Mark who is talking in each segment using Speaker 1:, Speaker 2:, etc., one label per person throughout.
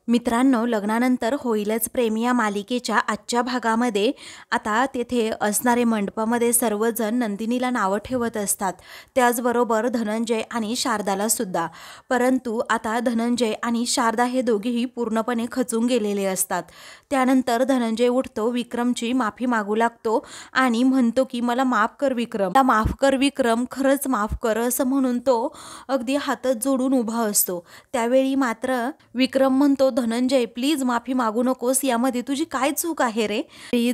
Speaker 1: मित्रांनो, लग्नानंतर होईलच प्रेम या मालिकेच्या आजच्या भागामध्ये आता तेथे असणारे मंडपामध्ये सर्वजण नंदिनीला नावं ठेवत असतात, त्याचबरोबर धनंजय आणि शारदाला सुद्धा. परंतु आता धनंजय आणि शारदा हे दोघेही पूर्णपणे खचून गेलेले असतात. त्यानंतर धनंजय उठतो, विक्रमची माफी मागू लागतो आणि म्हणतो की मला माफ कर विक्रम, मला माफ कर विक्रम, खरंच माफ कर, असं म्हणून तो अगदी हात जोडून उभा असतो. त्यावेळी मात्र विक्रम म्हणतो, धनंजय प्लीज माफी मागू नकोस, यामध्ये तुझी काय चूक आहे रे?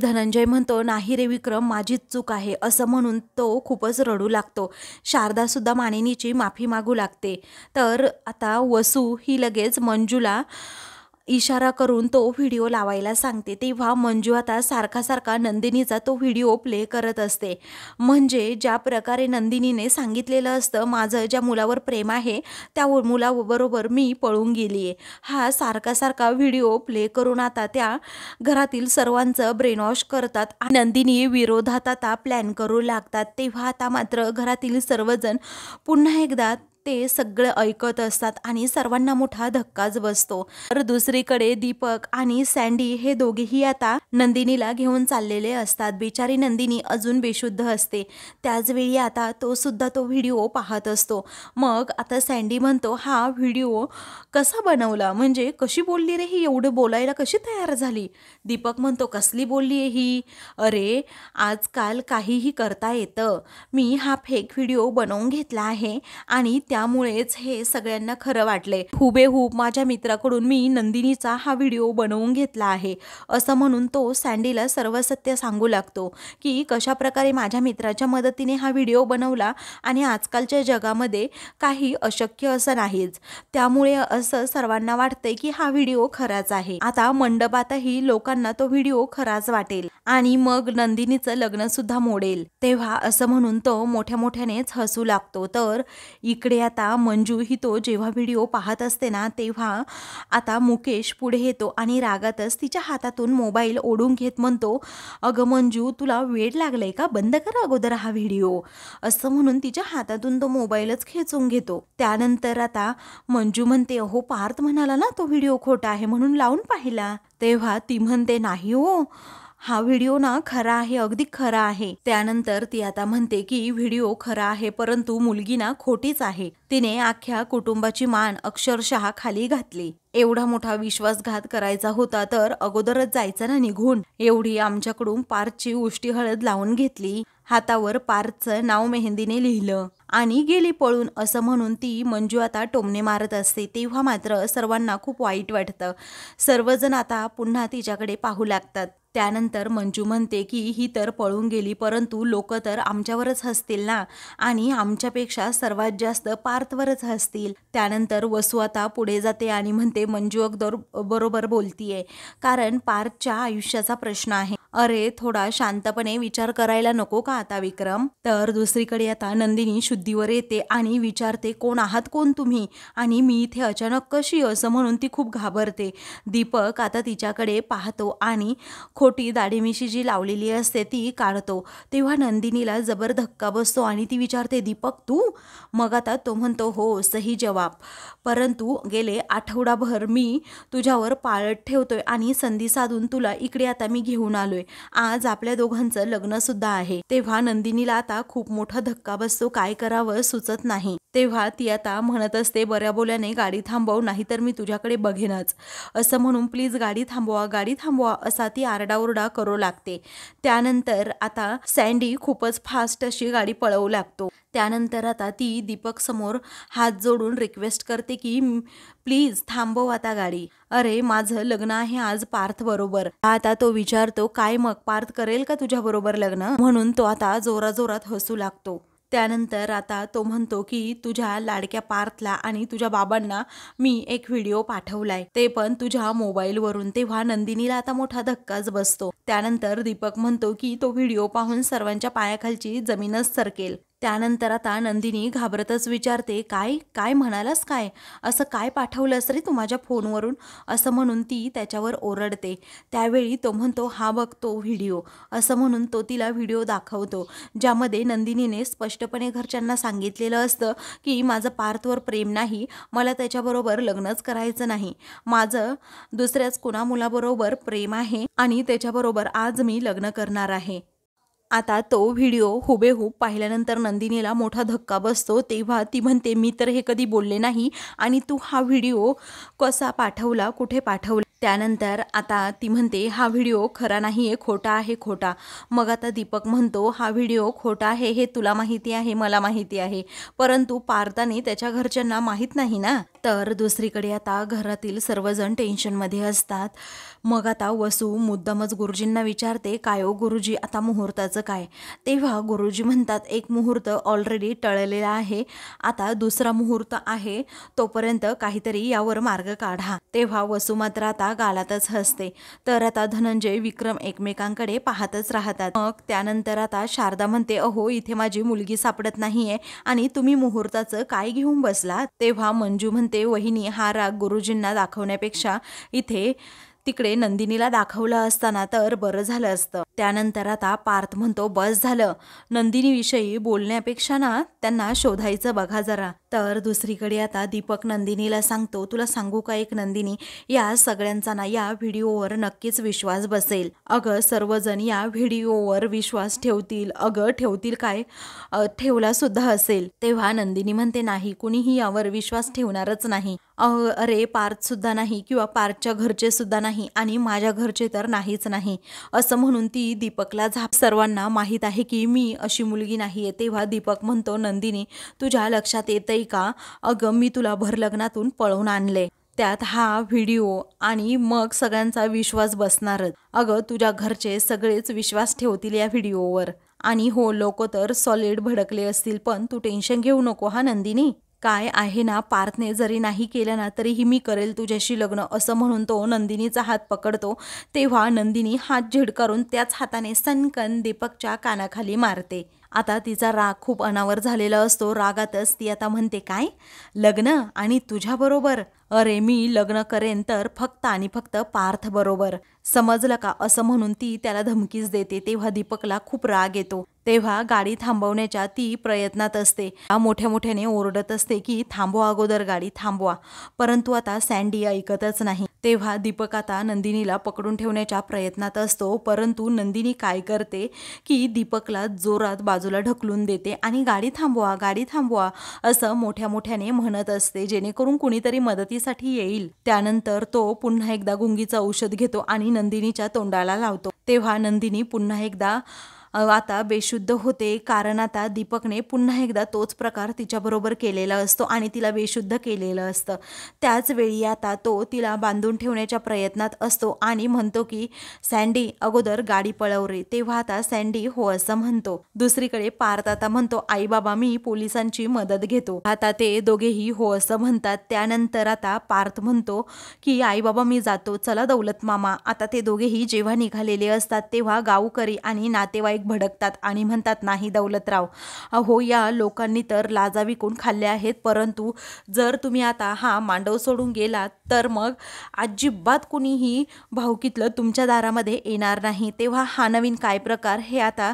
Speaker 1: धनंजय म्हणतो, नाही रे विक्रम, माझीच चूक आहे, असं म्हणून तो खूपच रडू लागतो. शारदा सुद्धा मानिनीची माफी मागू लागते. तर आता वसू ही लगेच मंजूला इशारा करून तो व्हिडिओ लावायला सांगते. तेव्हा मंजू आता सारखा सारखा नंदिनीचा तो व्हिडिओ प्ले करत असते. म्हणजे ज्या प्रकारे नंदिनीने सांगितलेलं असतं, माझं ज्या मुलावर प्रेम आहे त्या मुलाबरोबर मी पळून गेली आहे, हा सारखा सारखा व्हिडिओ प्ले करून आता त्या घरातील सर्वांचं ब्रेनवॉश करतात. नंदिनी विरोधात आता प्लॅन करू लागतात. तेव्हा आता मात्र घरातील सर्वजण पुन्हा एकदा ते सगळं ऐकत असतात आणि सर्वांना मोठा धक्काच बसतो. तर दुसरीकडे दीपक आणि सँडी हे दोघेही आता नंदिनीला घेऊन चाललेले असतात. बिचारी नंदिनी अजून बेशुद्ध असते. त्याचवेळी आता तो सुद्धा तो व्हिडिओ पाहत असतो. मग आता सँडी म्हणतो, हा व्हिडिओ कसा बनवला, म्हणजे कशी बोलली रे ही, एवढं बोलायला कशी तयार झाली? दीपक म्हणतो, कसली बोलली आहे ही? अरे आजकाल काहीही करता येतं, मी हा फेक व्हिडिओ बनवून घेतला आहे आणि त्यामुळेच हे सगळ्यांना खरं वाटले. हुबेहूब माझ्या मित्राकडून मी नंदिनीचा हा व्हिडिओ बनवून घेतला आहे, असं म्हणून तो सँडीला सर्व सत्य सांगू लागतो की कशा प्रकारे माझ्या मित्राच्या मदतीने हा व्हिडिओ बनवला आणि आजकालच्या जगामध्ये काही अशक्य असं नाहीच, त्यामुळे असं सर्वांना वाटतंय की हा व्हिडिओ खराच आहे. आता मंडपातही लोकांना तो व्हिडिओ खराच वाटेल आणि मग नंदिनीचं लग्न सुद्धा मोडेल. तेव्हा असं म्हणून तो मोठ्या मोठ्यानेच हसू लागतो. तर इकडे आता मंजू ही तो जेव्हा व्हिडिओ पाहत असते ना, तेव्हा आता मुकेश पुढे येतो आणि रागातच तिच्या हातातून मोबाईल ओढून घेत म्हणतो, अगं मंजू, तुला वेड लागलंय का? बंद कर अगोदर हा व्हिडिओ, असं म्हणून तिच्या हातातून तो मोबाईलच खेचून घेतो. त्यानंतर आता मंजू म्हणते, हो पार्थ म्हणाला ना तो व्हिडिओ खोटा आहे म्हणून लावून पाहिला. तेव्हा ती म्हणते, नाही हो, हा व्हिडिओ ना खरा आहे, अगदी खरा आहे. त्यानंतर ती आता म्हणते की व्हिडिओ खरा आहे, परंतु मुलगी ना खोटीच आहे. तिने अख्ख्या कुटुंबाची मान अक्षरशः खाली घातली. एवढा मोठा विश्वासघात करायचा होता तर अगोदरच जायचं ना निघून. एवढी आमच्याकडून पार्थची उष्टी हळद लावून घेतली, हातावर पार्थचं नाव मेहंदीने लिहिलं आणि गेली पळून, असं म्हणून ती मंजू आता टोमणे मारत असते. तेव्हा मात्र सर्वांना खूप वाईट वाटतं. सर्वजण आता पुन्हा तिच्याकडे पाहू लागतात. त्यानंतर मंजू म्हणते की ही तर पळून गेली, परंतु लोक तर आमच्यावरच हसतील ना, आणि आमच्यापेक्षा सर्वात जास्त पार्थवरच हसतील. त्यानंतर वसू आता पुढे जाते आणि म्हणते, मंजू अगदी बरोबर बोलतीये, कारण पार्थच्या आयुष्याचा प्रश्न आहे. अरे थोडा शांतपणे विचार करायला नको का आता विक्रम? तर दुसरीकडे आता नंदिनी शुद्धीवर येते आणि विचारते, कोण आहात कोण तुम्ही, आणि मी इथे अचानक कशी, असं म्हणून ती खूप घाबरते. दीपक आता तिच्याकडे पाहतो आणि खोटी दाढीमिशी जी लावलेली असते ती काढतो. तेव्हा नंदिनीला जबर धक्का बसतो आणि ती विचारते, दीपक तू? मग आता तो म्हणतो, हो सही जवाब, परंतु गेले आठवडाभर मी तुझ्यावर पाळत ठेवतोय आणि संधी साधून तुला इकडे आता मी घेऊन आलोय. आज आपल्या दोघांचं लग्न सुद्धा आहे. तेव्हा नंदिनीला आता खूप मोठा धक्का बसतो, काय करावं सुचत नाही. तेव्हा ती आता म्हणत असते, बऱ्या बोल्याने गाडी थांबव, नाहीतर मी तुझ्याकडे बघेनच, असं म्हणून प्लीज गाडी थांबवा, गाडी थांबवा, असा ती आरडाओरडा करू लागते. त्यानंतर आता सँडी खूपच फास्ट अशी गाडी पळवू लागतो. त्यानंतर आता ती दीपक समोर हात जोडून रिक्वेस्ट करते की प्लीज थांबव आता गाडी, अरे माझं लग्न आहे आज पार्थ बरोबर. आता तो विचारतो, काय मग पार्थ करेल का तुझ्या बरोबर लग्न? म्हणून तो आता जोराजोरात हसू लागतो. त्यानंतर आता तो म्हणतो की तुझ्या लाडक्या पार्थला आणि तुझ्या बाबांना मी एक व्हिडिओ पाठवलाय, ते पण तुझ्या मोबाईलवरून. तेव्हा नंदिनीला आता मोठा धक्काच बसतो. त्यानंतर दीपक म्हणतो की तो व्हिडिओ पाहून सर्वांच्या पायाखालची जमीनच सरकेल. त्यानंतर आता नंदिनी घाबरतच विचारते, काय काय म्हणालास काय? असं काय पाठवलंस रे तू माझ्या फोनवरून? असं म्हणून ती त्याच्यावर ओरडते. त्यावेळी तो म्हणतो, हा बघ तो व्हिडिओ. असं म्हणून तो तिला व्हिडिओ दाखवतो, ज्यामध्ये नंदिनीने स्पष्टपणे घरच्यांना सांगितलेलं असतं की माझं पार्थवर प्रेम नाही, मला त्याच्याबरोबर लग्नच करायचं नाही, माझं दुसऱ्याच कुणा मुलाबरोबर प्रेम आहे आणि त्याच्याबरोबर आज मी लग्न करणार आहे. आता तो व्हिडिओ हुबेहूब पाहिल्यानंतर नंदिनीला मोठा धक्का बसतो. तेव्हा ती म्हणते, मी तर हे कधी बोलले नाही आणि तू हा व्हिडिओ कसा पाठवला, कुठे पाठवला? त्यानंतर आता ती म्हणते, हा व्हिडिओ खरा नाही आहे, खोटा आहे, खोटा. मग आता दीपक म्हणतो, हा व्हिडिओ खोटा आहे हे तुला माहिती आहे, मला माहिती आहे, परंतु पार्थाने त्याच्या घरच्यांना माहीत नाही ना. तर दुसरीकडे आता घरातील सर्वजण टेन्शनमध्ये असतात. मग आता वसू मुद्दामच गुरुजींना विचारते, काय हो गुरुजी, आता मुहूर्ताचं काय? तेव्हा गुरुजी म्हणतात, एक मुहूर्त ऑलरेडी टळलेला आहे, आता दुसरा मुहूर्त आहे, तोपर्यंत काहीतरी यावर मार्ग काढा. तेव्हा वसू मात्र आता गालातच हसते. तर आता धनंजय विक्रम एकमेकांकडे पाहतच राहतात. मग त्यानंतर आता शारदा म्हणते, अहो इथे माझी मुलगी सापडत नाहीये आणि तुम्ही मुहूर्ताचं काय घेऊन बसलात? तेव्हा मंजू म्हणते, वहिनी, हा राग गुरुजींना दाखवण्यापेक्षा इथे तिकडे नंदिनीला दाखवलं असताना तर बरं झालं असतं. त्यानंतर आता पार्थ म्हणतो, बस झालं, नंदिनीविषयी बोलण्यापेक्षा ना त्यांना शोधायचं बघा जरा. तर दुसरीकडे आता दीपक नंदिनीला सांगतो, तुला सांगू का एक नंदिनी, या सगळ्यांचा ना या व्हिडिओवर नक्कीच विश्वास बसेल. अगं सर्वजण या व्हिडिओवर विश्वास ठेवतील, अगं ठेवतील काय, ठेवला सुद्धा असेल. तेव्हा नंदिनी म्हणते, नाही, कुणीही यावर विश्वास ठेवणारच नाही. अरे पार्थ सुद्धा नाही किंवा पार्थच्या घरचे सुद्धा नाही आणि माझ्या घरचे तर नाहीच नाही. असं म्हणून ती दीपकला झाप, सर्वांना माहीत आहे की मी अशी मुलगी नाहीये. तेव्हा दीपक म्हणतो, नंदिनी तुझ्या लक्षात येतंय का, अगं मी तुला भरलग्नातून पळवून आणले, त्यात हा व्हिडिओ, आणि मग सगळ्यांचा विश्वास बसणारच. अगं तुझ्या घरचे सगळेच विश्वास ठेवतील या व्हिडिओवर, आणि हो लोक तर सॉलिड भडकले असतील, पण तू टेन्शन घेऊ नको हा नंदिनी. काय आहे ना, पार्थने जरी नाही केलं ना तरीही मी करेल तुझ्याशी लग्न. असं म्हणून तो नंदिनीचा हात पकडतो. तेव्हा नंदिनी हात झिडकारून त्याच हाताने सनकन दीपकच्या कानाखाली मारते. आता तिचा राग खूप अनावर झालेला असतो. रागातच ती आता म्हणते, काय लग्न आणि तुझ्याबरोबर? अरे मी लग्न करेन तर फक्त आणि फक्त पार्थ बरोबर, समजलं का? असं म्हणून ती त्याला धमकीच देते. तेव्हा दीपकला खूप राग येतो. तेव्हा गाडी थांबवण्याच्या ती प्रयत्नात असते, मोठ्या मोठ्याने ओरडत असते की थांबवा, अगोदर गाडी थांबवा, परंतु आता सँडी ऐकतच नाही. तेव्हा दीपक आता नंदिनीला पकडून ठेवण्याच्या प्रयत्नात असतो, परंतु नंदिनी काय करते की दीपकला जोरात बाजूला ढकलून देते आणि गाडी थांबवा, गाडी थांबवा असं मोठ्या मोठ्याने म्हणत असते, जेणेकरून कुणीतरी मदतीसाठी येईल. त्यानंतर तो पुन्हा एकदा गुंगीचं औषध घेतो आणि नंदिनीच्या तोंडाला लावतो. तेव्हा नंदिनी पुन्हा एकदा आता बेशुद्ध होते, कारण आता दीपकने पुन्हा एकदा तोच प्रकार तिच्याबरोबर केलेला असतो आणि तिला बेशुद्ध केलेलं असतं. त्याच वेळी आता तो तिला बांधून ठेवण्याच्या प्रयत्नात असतो आणि म्हणतो की सँडी अगोदर गाडी पळव रे. तेव्हा आता सँडी हो असं म्हणतो. दुसरीकडे पार्थ आता म्हणतो, आई बाबा मी पोलिसांची मदत घेतो. आता ते दोघेही हो असं म्हणतात. त्यानंतर आता पार्थ म्हणतो की आई बाबा मी जातो, चला दौलत मामा. आता ते दोघेही जेव्हा निघालेले असतात तेव्हा गावकरी आणि नातेवाईक भडकतात आणि म्हणतात, नाही दौलतराव, अहो या लोकांनी तर लाजा विकून खाल्ल्या आहेत, परंतु जर तुम्ही आता हा मांडव सोडून गेलात तर मग अजिबात कुणीही भावकीतलं तुमच्या दारामध्ये येणार नाही. तेव्हा हा नवीन काय प्रकार हे आता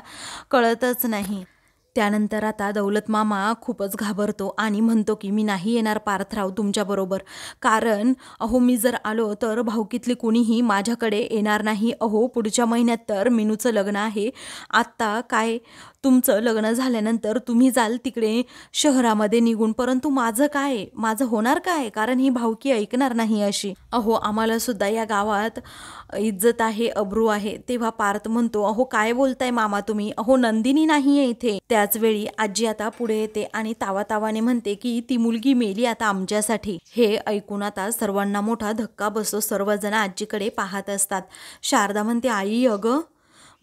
Speaker 1: कळतच नाही. त्यानंतर आता दौलत मामा खूपच घाबरतो आणि म्हणतो की मी नाही येणार पार्थराव तुमच्याबरोबर, कारण अहो मी जर आलो तर भावकीतले कुणीही माझ्याकडे येणार नाही. अहो पुढच्या महिन्यात तर मिनूचं लग्न आहे, आत्ता काय तुमचं लग्न झाल्यानंतर तुम्ही जाल तिकडे शहरामध्ये निघून, परंतु माझं काय, माझं होणार काय, कारण ही भावकी ऐकणार नाही अशी. अहो आम्हाला सुद्धा या गावात इज्जत आहे, अब्रू आहे. तेव्हा पार्थ म्हणतो, अहो काय बोलताय मामा तुम्ही, अहो नंदिनी नाहीये इथे. त्याच वेळी आजी आता पुढे येते आणि तावातावाने म्हणते की ती मुलगी मेली आता आमच्यासाठी. हे ऐकून आता सर्वांना मोठा धक्का बसतो. सर्वजण आजीकडे पाहत असतात. शारदा म्हणते, आई अगं.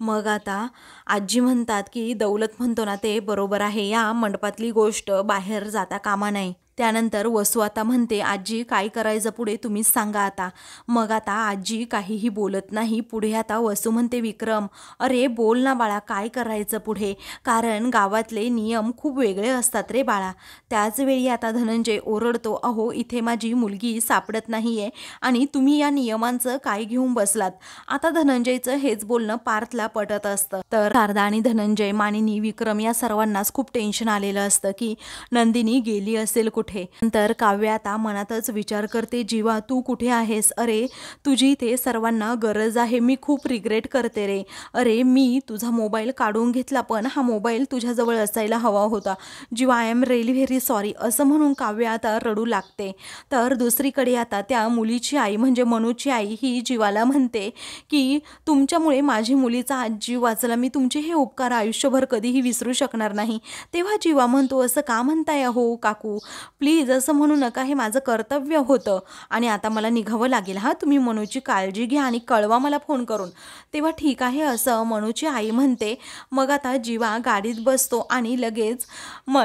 Speaker 1: मग आता आजी म्हणतात की दौलत म्हणतो ना ते बरोबर आहे, या मंडपातली गोष्ट बाहेर जाता कामा नाही. त्यानंतर वसू आता म्हणते, आजी काय करायचं पुढे तुम्हीच सांगा आता. मग आता आजी काहीही बोलत नाही. पुढे आता वसू म्हणते, विक्रम अरे बोल ना बाळा, काय करायचं पुढे, कारण गावातले नियम खूप वेगळे असतात रे बाळा. त्याच वेळी आता धनंजय ओरडतो, अहो इथे माझी मुलगी सापडत नाहीये आणि तुम्ही या नियमांचं काय घेऊन बसलात. आता धनंजयचं हेच बोलणं पार्थला पटत असतं. तर शारदा आणि धनंजय, मानिनी, विक्रम या सर्वांनाच खूप टेन्शन आलेलं असतं की नंदिनी गेली असेल कुठे. नंतर काव्य आता मनातच विचार करते, जीवा तू कुठे आहेस, अरे तुझी इथे सर्वांना गरज आहे, मी खूप रिग्रेट करते रे. अरे मी तुझा मोबाईल काढून घेतला, पण हा मोबाईल तुझ्याजवळ असायला हवा होता. Jiva I am really very sorry, असं म्हणून काव्य आता रडू लागते. तर दुसरीकडे आता त्या मुलीची आई म्हणजे मनूची आई ही जीवाला म्हणते की तुमच्यामुळे माझी मुलीचा आज जीव वाचला, मी तुमचे हे उपकार आयुष्यभर कधीही विसरू शकणार नाही. तेव्हा जीवा म्हणतो, असं का म्हणताय हो काकू, प्लीज असं म्हणू नका, हे माझं कर्तव्य होतं आणि आता मला निघावं लागेल. हा तुम्ही मनूची काळजी घ्या आणि कळवा मला फोन करून. तेव्हा ठीक आहे असं मनूची आई म्हणते. मग आता जीवा गाडीत बसतो आणि लगेच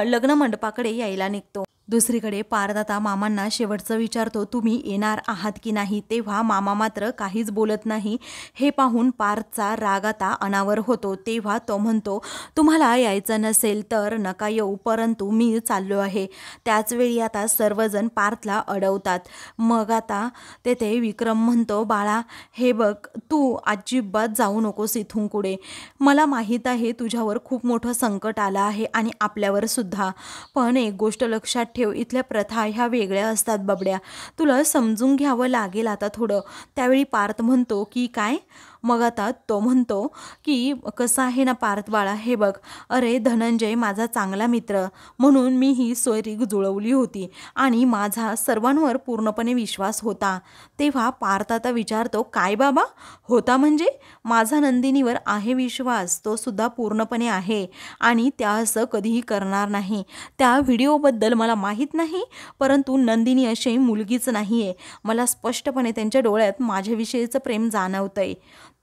Speaker 1: लग्न मंडपाकडे यायला निघतो. दुसरीकडे पार्थ आता मामांना शेवटचं विचारतो, तुम्ही येणार आहात की नाही. तेव्हा मामा मात्र काहीच बोलत नाही. हे पाहून पार्थचा राग आता अनावर होतो. तेव्हा तो म्हणतो, तुम्हाला यायचं नसेल तर नका येऊ, परंतु मी चाललो आहे. त्याचवेळी आता सर्वजण पार्थला अडवतात. मग आता तेथे विक्रम म्हणतो, बाळा हे बघ, तू अजिबात जाऊ नकोस इथून पुढे. मला माहीत आहे तुझ्यावर खूप मोठं संकट आलं आहे आणि आपल्यावर सुद्धा, पण एक गोष्ट लक्षात ठेव, इथल्या प्रथा ह्या वेगळ्या असतात बबड्या, तुला समजून घ्यावं लागेल आता थोडं. त्यावेळी पार्थ म्हणतो की काय. मग आता तो म्हणतो की कसं आहे ना पार्थ बाळा, हे बघ, अरे धनंजय माझा चांगला मित्र म्हणून मी ही सोयरी जुळवली होती आणि माझा सर्वांवर पूर्णपणे विश्वास होता. तेव्हा पार्थ आता विचारतो, काय बाबा होता म्हणजे. माझा नंदिनीवर आहे विश्वास, तो सुद्धा पूर्णपणे आहे आणि त्या असं कधीही करणार नाही. त्या व्हिडिओबद्दल मला माहीत नाही, परंतु नंदिनी अशी मुलगीच नाही आहे. मला स्पष्टपणे त्यांच्या डोळ्यात माझ्याविषयीचं प्रेम जाणवतंय.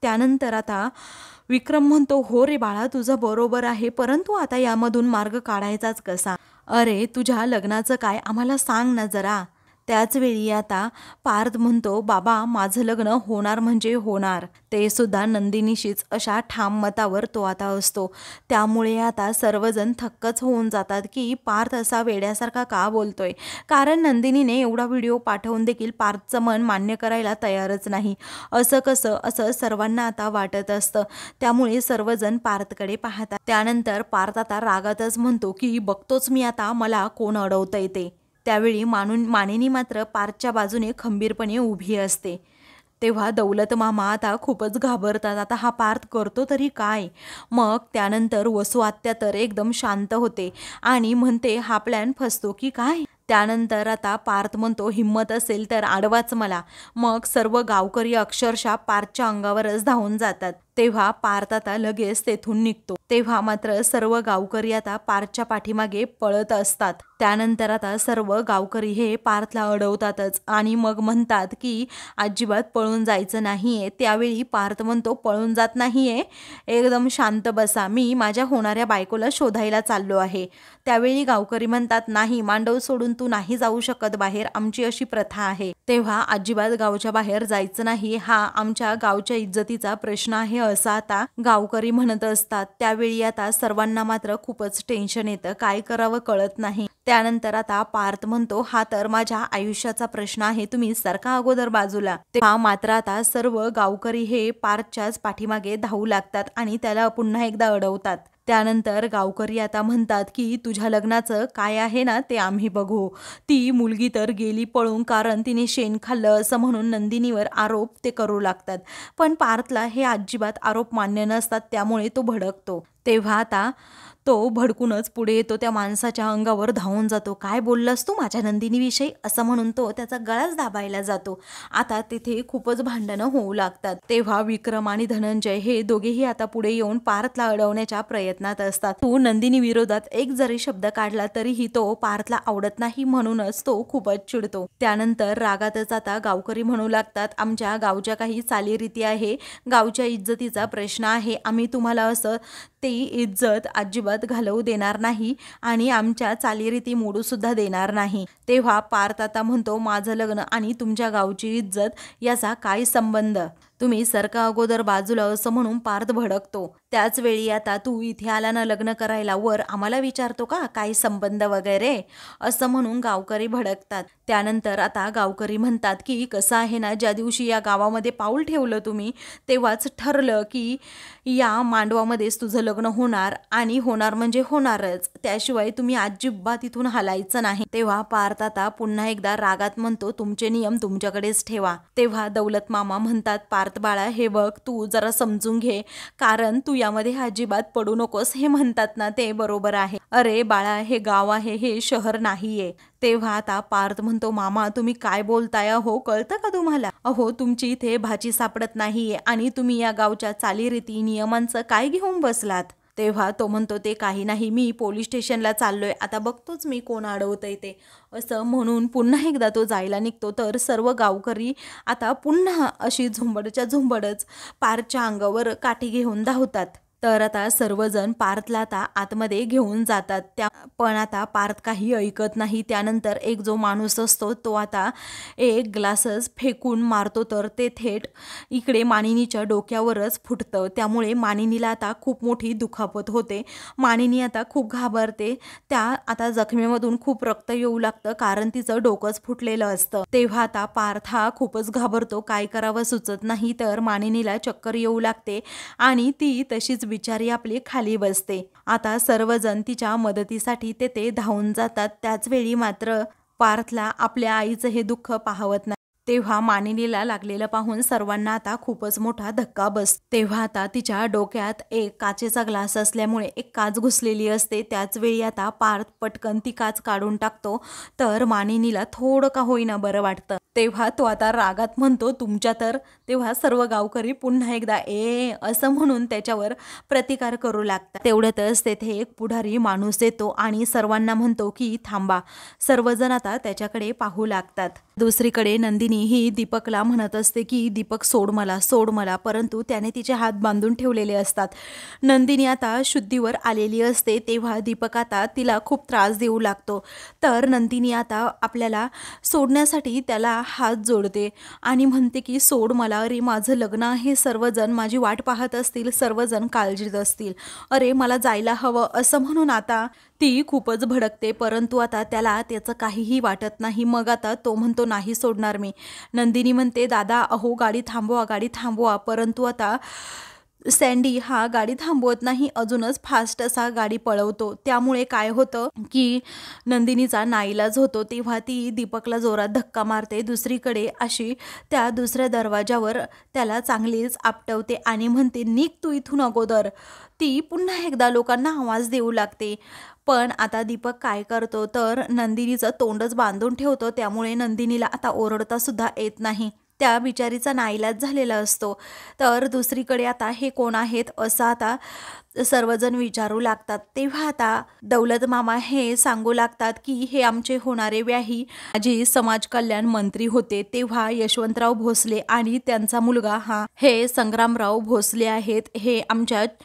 Speaker 1: त्यानंतर आता विक्रम म्हणतो, हो रे बाळा तुझं बरोबर आहे, परंतु आता यामधून मार्ग काढायचाच कसा. अरे तुझ्या लग्नाचं काय आम्हाला सांग ना जरा. त्याचवेळी आता पार्थ म्हणतो, बाबा माझं लग्न होणार म्हणजे होणार, ते सुद्धा नंदिनीशीच, अशा ठाम मतावर तो आता असतो. त्यामुळे आता सर्वजण थक्कच होऊन जातात की पार्थ असा वेड्यासारखा का बोलतोय, कारण नंदिनीने एवढा व्हिडिओ पाठवून देखील पार्थचं मन मान्य करायला तयारच नाही. असं कसं, असं सर्वांना आता वाटत असतं. त्यामुळे सर्वजण पार्थकडे पाहतात. त्यानंतर पार्थ आता रागातच म्हणतो की बघतोच मी आता मला कोण अडवतंय ते. त्यावेळी मानिनी मात्र पार्थच्या बाजूने खंबीरपणे उभी असते. तेव्हा दौलत मामा आता खूपच घाबरतात, आता हा पार्थ करतो तरी काय. मग त्यानंतर वसू आत्या तर एकदम शांत होते आणि म्हणते, हा प्लॅन फसतो की काय. त्यानंतर आता पार्थ म्हणतो, हिम्मत असेल तर आडवाच मला. मग सर्व गावकरी अक्षरशः पार्थच्या अंगावरच धावून जातात. तेव्हा पार्थ आता लगेच तेथून निघतो. तेव्हा मात्र सर्व गावकरी आता पार्थच्या पाठीमागे पळत असतात. त्यानंतर आता सर्व गावकरी हे पार्थला अडवतातच आणि मग म्हणतात की अजिबात पळून जायचं नाहीये. त्यावेळी पार्थ म्हणतो, पळून जात नाहीये, एकदम शांत बसा, मी माझ्या होणाऱ्या बायकोला शोधायला चाललो आहे. त्यावेळी गावकरी म्हणतात, नाही, मांडव सोडून तू नाही जाऊ शकत बाहेर, आमची अशी प्रथा आहे. तेव्हा अजिबात गावच्या बाहेर जायचं नाही, हा आमच्या गावच्या इज्जतीचा प्रश्न आहे, असं आता गावकरी म्हणत असतात. त्यावेळी आता सर्वांना मात्र खूपच टेन्शन येतं, काय करावं कळत नाही. त्यानंतर आता पार्थ म्हणतो, हा तर माझ्या आयुष्याचा प्रश्न आहे, तुम्ही सरका अगोदर बाजूला. तेव्हा मात्र आता सर्व गावकरी हे पार्थच्याच पाठीमागे धावू लागतात आणि त्याला पुन्हा एकदा अडवतात. त्यानंतर गावकरी आता म्हणतात की तुझ्या लग्नाचं काय आहे ना ते आम्ही बघू. ती मुलगी तर गेली पळून कारण तिने शेण खाल्लं असं म्हणून नंदिनीवर आरोप ते करू लागतात. पण पार्थला हे अजिबात आरोप मान्य नसतात, त्यामुळे तो भडकतो. तेव्हा आता तो भडकूनच पुढे येतो, त्या माणसाच्या अंगावर धावून जातो. काय बोललास तू माझ्या नंदिनीविषयी, असं म्हणून तो त्याचा गळाच दाबायला जातो. आता तिथे खूपच भांडणं होऊ लागतात. तेव्हा विक्रम आणि धनंजय हे दोघेही आता पुढे येऊन पार्थला अडवण्याच्या प्रयत्नात असतात. तू नंदिनी विरोधात एक जरी शब्द काढला तरीही तो पार्थला आवडत नाही, म्हणूनच तो खूपच चिडतो. त्यानंतर रागातच आता गावकरी म्हणू लागतात, आमच्या गावच्या काही चालीरीती आहे, गावच्या इज्जतीचा प्रश्न आहे, आम्ही तुम्हाला असं ती इज्जत अजिबात गंमत घालवू देणार नाही आणि आमच्या चालीरीती मोडूसुद्धा देणार नाही. तेव्हा पार्थ आता म्हणतो, माझं लग्न आणि तुमच्या गावची इज्जत याचा काय संबंध? तुम्ही सरका अगोदर बाजूला, असं म्हणून पार्थ भडकतो. त्याच वेळी आता तू इथे आला ना लग्न करायला, वर आम्हाला विचारतो का काय संबंध वगैरे, असं म्हणून गावकरी भडकतात. त्यानंतर आता गावकरी म्हणतात की कसं आहे ना, ज्या दिवशी या गावामध्ये पाऊल ठेवलं तुम्ही तेव्हाच ठरलं की या मांडवामध्येच तुझं लग्न होणार आणि होणार म्हणजे होणारच, त्याशिवाय तुम्ही अजिबात इथून हलायचं नाही. तेव्हा पार्थ आता पुन्हा एकदा रागात म्हणतो, तुमचे नियम तुमच्याकडेच ठेवा. तेव्हा दौलत मामा म्हणतात, पार्थ बाळा हे बघ, तू जरा समजून घे, कारण तू यामध्ये अजिबात पडू नकोस. हे म्हणतात ना ते बरोबर आहे. अरे बाळा, हे गाव आहे, हे शहर नाहीये. तेव्हा आता पार्थ म्हणतो, मामा तुम्ही काय बोलताय? हो, कळतं का तुम्हाला? अहो, तुमची इथे भाजी सापडत नाहीये आणि तुम्ही या गावच्या चालीरीती नियमांचं काय घेऊन बसलात? तेव्हा तो म्हणतो, ते काही नाही, मी पोलीस स्टेशनला चाललोय, आता बघतोच मी कोण अडवतंय ते, असं म्हणून पुन्हा एकदा तो जायला निघतो. तर सर्व गावकरी आता पुन्हा अशी झुंबडच्या झुंबडच पार्थच्या अंगावर काठी घेऊन धावतात. तर आता सर्वजण पार्थला आता आतमध्ये घेऊन जातात. पण आता पार्थ काही ऐकत नाही. त्यानंतर एक जो माणूस असतो तो आता एक ग्लासच फेकून मारतो, तर ते थेट इकडे मानिनीच्या डोक्यावरच फुटतं. त्यामुळे मानिनीला आता खूप मोठी दुखापत होते. मानिनी आता खूप घाबरते. त्या आता जखमेमधून खूप रक्त येऊ लागतं, कारण तिचं डोकंच फुटलेलं असतं. तेव्हा आता पार्थ हा खूपच घाबरतो, काय करावं सुचत नाही. तर मानिनीला चक्कर येऊ लागते आणि ती तशीच बिचारी आपली खाली बसते. आता सर्वजण तिच्या मदतीसाठी तेथे धावून जातात. त्याच वेळी मात्र पार्थला आपल्या आईचं हे दुःख पाहवत नाही. तेव्हा मानिनीला लागलेलं पाहून सर्वांना आता खूपच मोठा धक्का बसतो. तेव्हा आता तिच्या डोक्यात एक काचेचा ग्लास असल्यामुळे एक काच घुसलेली असते. त्याच वेळी आता पार्थ पटकन ती काच काढून टाकतो, तर मानिनीला थोडं का होईना बरं वाटतं. तेव्हा तो आता रागात म्हणतो, तुमच्या तर. तेव्हा सर्व गावकरी पुन्हा एकदा असं म्हणून त्याच्यावर प्रतिकार करू लागतात. तेवढ्यातच तेथे एक पुढारी माणूस येतो आणि सर्वांना म्हणतो की थांबा. सर्वजण आता त्याच्याकडे पाहू लागतात. दुसरीकडे नंदिनी ही दीपकला म्हणत असते की दीपक सोड मला, सोड मला, परंतु त्याने तिचे हात बांधून ठेवलेले असतात. नंदिनी आता शुद्धीवर आलेली असते. तेव्हा दीपक आता तिला खूप त्रास देऊ लागतो. तर नंदिनी आता आपल्याला सोडण्यासाठी त्याला हात जोडते आणि म्हणते की सोड मला, अरे माझं लग्न आहे, सर्वजण माझी वाट पाहत असतील, सर्वजण काळजीत असतील, अरे मला जायला हवं, असं म्हणून आता ती खूपच भडकते. परंतु आता त्याला त्याचं काहीही वाटत नाही. मग आता तो म्हणतो, नाही सोडणार मी. नंदिनी म्हणते, दादा अहो गाडी थांबवा, गाडी थांबवा. परंतु आता सँडी हा गाडी थांबवत नाही, अजूनच फास्ट असा गाडी पळवतो. त्यामुळे काय होतं की नंदिनीचा नाईलाज होतो. तेव्हा ती दीपकला जोरात धक्का मारते. दुसरीकडे अशी त्या दुसऱ्या दरवाजावर त्याला चांगलीच आपटवते आणि म्हणते, निघ तू इथून अगोदर. ती पुन्हा एकदा लोकांना आवाज देऊ लागते. पण आता दीपक काय करतो, तर नंदिनीचं तोंडच बांधून ठेवतो. त्यामुळे नंदिनीला आता ओरडता सुद्धा येत नाही. त्या बिचारीचा नाईलाज झालेला असतो. तर दुसरीकडे आता हे कोण आहेत असं आता सर्वजण विचारू लागतात. तेव्हा आता दौलत मामा हे सांगू लागतात की हे आमचे होणारे व्याही माजी समाज कल्याण मंत्री होते, तेव्हा यशवंतराव भोसले, आणि त्यांचा मुलगा हे संग्रामराव भोसले आहेत. हे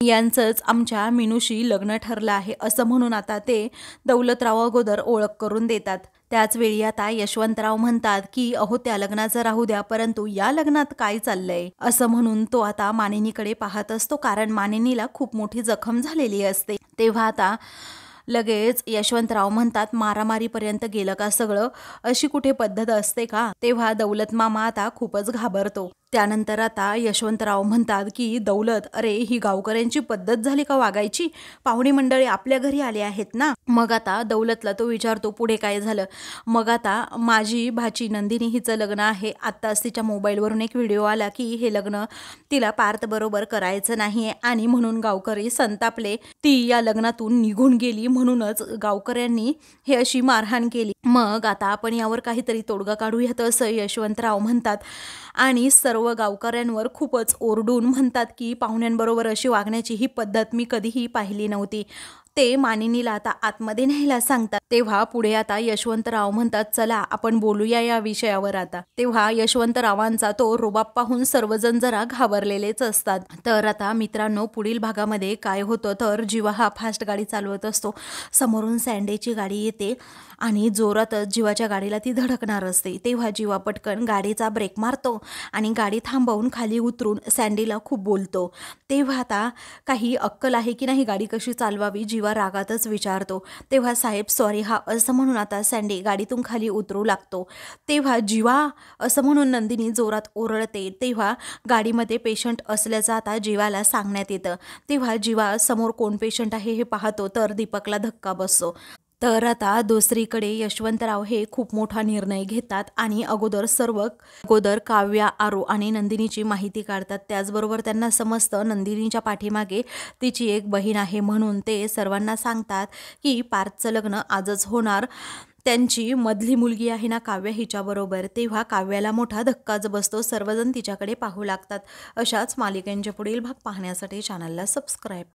Speaker 1: यांचंच आमच्या मीनूशी लग्न ठरलं आहे, असं म्हणून आता ते दौलतराव अगोदर ओळख करून देतात. त्याच वेळी आता यशवंतराव म्हणतात की अहो त्या लग्नाचं राहू द्या, परंतु या लग्नात काय चाललंय, असं म्हणून तो आता मानिनीकडे पाहत असतो, कारण मानिनीला खूप मोठी जखम झालेली असते. तेव्हा आता लगेच यशवंतराव म्हणतात, मारामारीपर्यंत गेलं का सगळं, अशी कुठे पद्धत असते का? तेव्हा दौलत मामा आता खूपच घाबरतो. त्यानंतर आता यशवंतराव म्हणतात की दौलत, अरे ही गावकऱ्यांची पद्धत झाली का वागायची? पाहुणे मंडळी आपल्या घरी आले आहेत ना. मग आता दौलतला तो विचारतो, पुढे काय झालं? मग आता माझी भाची नंदिनी हिचं लग्न आहे, आत्ताच तिच्या मोबाईलवरून एक व्हिडिओ आला की हे लग्न तिला पार्थ बरोबर करायचं नाहीये आणि म्हणून गावकरी संतापले. ती या लग्नातून निघून गेली, म्हणूनच गावकऱ्यांनी हे अशी मारहाण केली. मग आता आपण यावर काहीतरी तोडगा काढूयात, असं यशवंतराव म्हणतात आणि सर्व गावकऱ्यांवर खूपच ओरडून म्हणतात की पाहुण्यांबरोबर अशी वागण्याची ही पद्धत मी कधीही पाहिली नव्हती. ते मानिनीला आता आतमध्ये न्यायला सांगतात। तेव्हा पुढे आता यशवंतराव म्हणतात, चला आपण बोलूया या विषयावर आता। तेव्हा यशवंतरावांचा तो रुबाब पाहून सर्वजण जरा घाबरलेलेच असतात। तर आता मित्रांनो, पुढील भागामध्ये काय होतं तर जीवा हा फास्ट गाडी चालवत असतो। समोरून सँडीची गाडी येते आणि जोरातच जीवाच्या गाडीला ती धडकणार असते। तेव्हा जीवा पटकन गाडीचा ब्रेक मारतो आणि गाडी थांबवून खाली उतरून सँडीला खूप बोलतो। तेव्हा आता काही अक्कल आहे की नाही गाडी कशी चालवावी, जीवा रागातच विचारतो। तेव्हा साहेब सॉरी हा असं म्हणून आता सँडी गाडीतून खाली उतरू लागतो। तेव्हा जीवा असं म्हणून नंदिनी जोरात ओरडते। तेव्हा गाडीमध्ये पेशंट असल्याचं आता जीवाला सांगण्यात येतं। तेव्हा जीवा समोर कोण पेशंट आहे हे पाहतो तर दीपकला धक्का बसतो। तर आता दुसरीकडे यशवंतराव हे खूप मोठा निर्णय घेतात आणि अगोदर काव्या, आरू आणि नंदिनीची माहिती काढतात। त्याचबरोबर त्यांना समजतं नंदिनीच्या पाठीमागे तिची एक बहीण आहे, म्हणून ते सर्वांना सांगतात की पार्थचं लग्न आजच होणार। त्यांची मधली मुलगी आहे ना काव्या हिच्याबरोबर। तेव्हा काव्याला मोठा धक्काच बसतो, सर्वजण तिच्याकडे पाहू लागतात। अशाच मालिकेंचे पुढील भाग पाहण्यासाठी चॅनलला सबस्क्राईब